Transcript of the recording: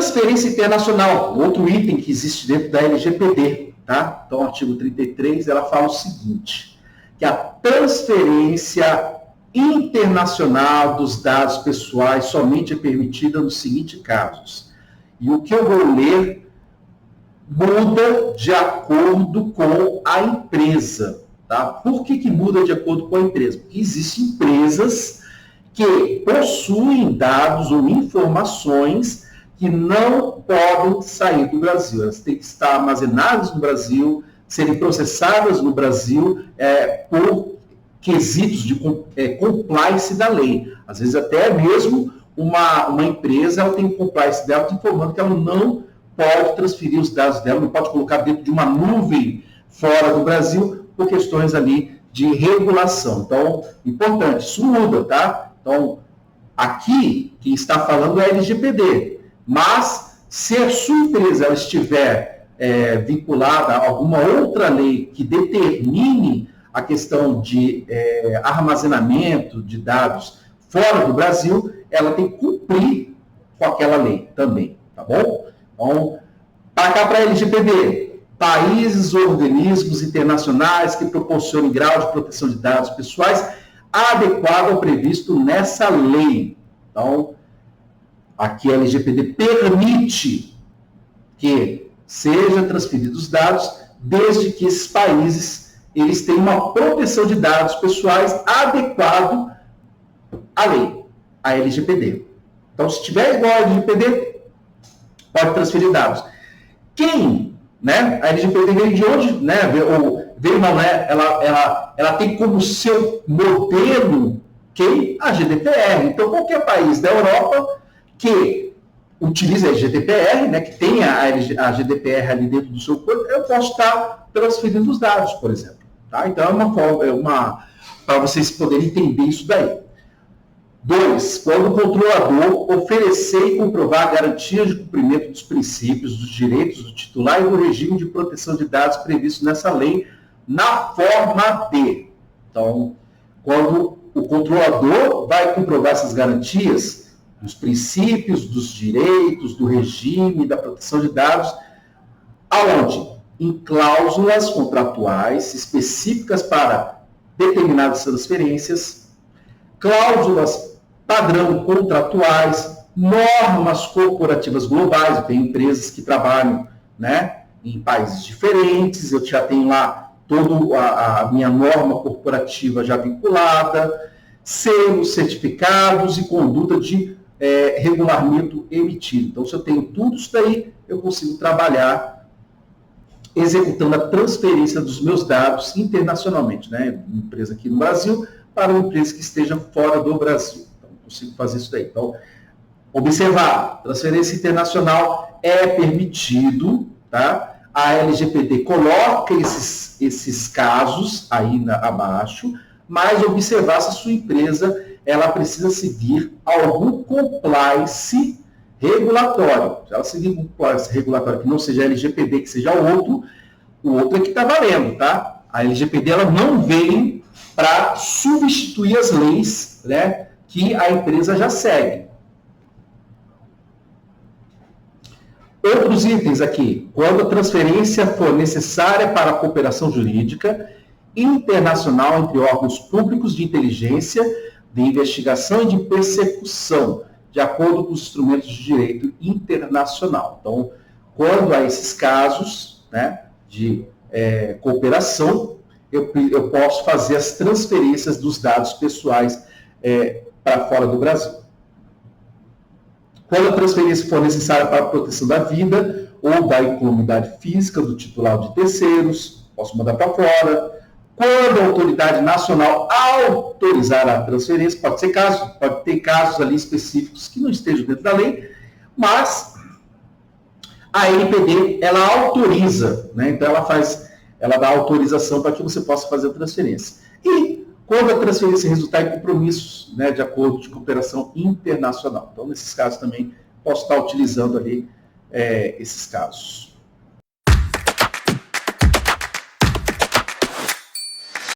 Transferência internacional, outro item que existe dentro da LGPD, tá? Então, o artigo 33, ela fala o seguinte, que a transferência internacional dos dados pessoais somente é permitida nos seguintes casos. E o que eu vou ler muda de acordo com a empresa, tá? Por que muda de acordo com a empresa? Porque existem empresas que possuem dados ou informações que não podem sair do Brasil. Elas têm que estar armazenadas no Brasil, serem processadas no Brasil por quesitos de compliance da lei. Às vezes até mesmo uma empresa ela tem um compliance dela informando que ela não pode transferir os dados dela, não pode colocar dentro de uma nuvem fora do Brasil por questões ali de regulação. Então, importante, isso muda, tá? Então, aqui, quem está falando é a LGPD, mas se a sua empresa ela estiver vinculada a alguma outra lei que determine a questão de armazenamento de dados fora do Brasil, ela tem que cumprir com aquela lei também, tá bom? Então, para cá, para a LGPD, países ou organismos internacionais que proporcionem grau de proteção de dados pessoais adequado ao previsto nessa lei. Então, aqui a LGPD permite que sejam transferidos os dados desde que esses países eles tenham uma proteção de dados pessoais adequado à lei, à LGPD. Então, se tiver igual à LGPD, pode transferir dados. Quem, né? A LGPD veio de onde, né? Veio não, né? Ela tem como seu modelo quem? A GDPR. Então, qualquer país da Europa que utiliza a GDPR, né? Que tenha a GDPR ali dentro do seu corpo, eu posso estar transferindo os dados, por exemplo. Tá? Então, é uma para vocês poderem entender isso daí. 2. Quando o controlador oferecer e comprovar garantias de cumprimento dos princípios, dos direitos do titular e do regime de proteção de dados previsto nessa lei, na forma de. Então, quando o controlador vai comprovar essas garantias, dos princípios, dos direitos, do regime, da proteção de dados, aonde? Em cláusulas contratuais específicas para determinadas transferências, cláusulas padrão contratuais, normas corporativas globais. Eu tenho empresas que trabalham, né, em países diferentes, eu já tenho lá toda a minha norma corporativa já vinculada, selos, certificados e conduta de regulamento emitido. Então, se eu tenho tudo isso daí, eu consigo trabalhar executando a transferência dos meus dados internacionalmente, né, uma empresa aqui no Brasil para uma empresa que esteja fora do Brasil. Então, consigo fazer isso daí. Então, observar, transferência internacional é permitido, tá? A LGPD coloca esses casos aí abaixo, mas observar se a sua empresa ela precisa seguir algum compliance regulatório. Se ela seguir um compliance regulatório que não seja LGPD, que seja o outro é que está valendo, tá? A LGPD ela não veio para substituir as leis, né, que a empresa já segue. Outros itens aqui, quando a transferência for necessária para a cooperação jurídica internacional entre órgãos públicos de inteligência, de investigação e de persecução, de acordo com os instrumentos de direito internacional. Então, quando há esses casos, né, de cooperação, eu posso fazer as transferências dos dados pessoais para fora do Brasil. Quando a transferência for necessária para a proteção da vida ou da incolumidade física do titular de terceiros, posso mandar para fora. Quando a autoridade nacional autorizar a transferência, pode ter casos ali específicos que não estejam dentro da lei, mas a LGPD, ela autoriza, né? Então ela dá autorização para que você possa fazer a transferência. E quando a transferência resultar em compromissos, né, de acordo de cooperação internacional. Então, nesses casos também, posso estar utilizando ali esses casos.